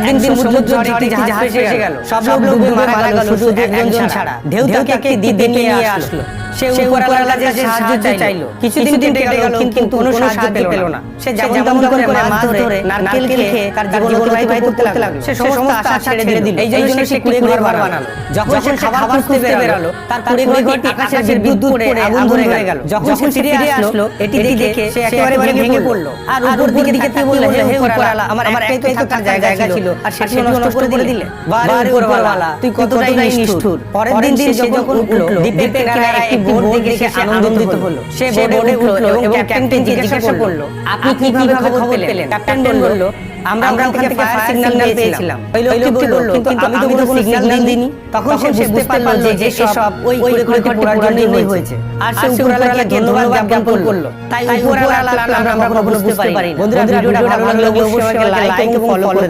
একদিন সমুদ্র ঝড়ে একটি জাহাজ ভেসে গেল, সব লোক ডুবে মারা গেল শুধু একজন ছাড়া। ঢেউ তাকে একটি দ্বীপে নিয়ে আসলো। সে উপরওয়ালা যে সাহায্য চাইলো, কিছুদিন কেটে গেল কিন্তু কোনো সাহায্য পেল না। সে যেমন করে মাছ ধরে নারকেল খেয়ে তার জীবন অতিবাহিত করতে লাগলো। সে সমস্ত আশা ছেড়ে দিল। এই জন্য সে কুঁড়ে ঘর বানালো। যখন সে খাবার খুঁজতে বেরালো, তার কুঁড়ে ঘরটি আকাশের বিদ্যুৎ পড়ে আগুন ধরে গেল। যখন সে ফিরে আসলো, এটি দেখে সে একেবারে ভেঙে পড়লো। আর উপর দিকে তাকিয়ে বলল, হে উপরওয়ালা, আমার একটাই তো থাকার জায়গা ছিল, আর সেটি নষ্ট করে দিলে। বারে উপরওয়ালা, তুই কতটাই নিষ্ঠুর। পরের দিন সে যখন উঠলো, দ্বীপের কিনারায় একটি বোট দেখে সে আনন্দিত হলো। সে বোটে উঠলো এবং ক্যাপ্টেনকে জিজ্ঞাসা করলো, আপনি কিভাবে খবর পেলেন? ক্যাপ্টেন বলল, আমরা ওখান থেকে ফায়ার সিগন্যাল পেয়েছিলাম। ওই লোকটি বলল, কিন্তু আমি তো কোনো সিগন্যাল দিইনি। তখন সে বুঝতে পারলো যে সব ওই ঘরটি পোড়ার জন্যই হয়েছে। আর সে উপরওয়ালাকে ধন্যবাদ জ্ঞাপন করলো। তাই উপরওয়ালা আমরা কখনো বুঝতে পারি। বন্ধুরা, ভিডিওটা ভালো লাগলে অবশ্যই লাইক এবং ফলো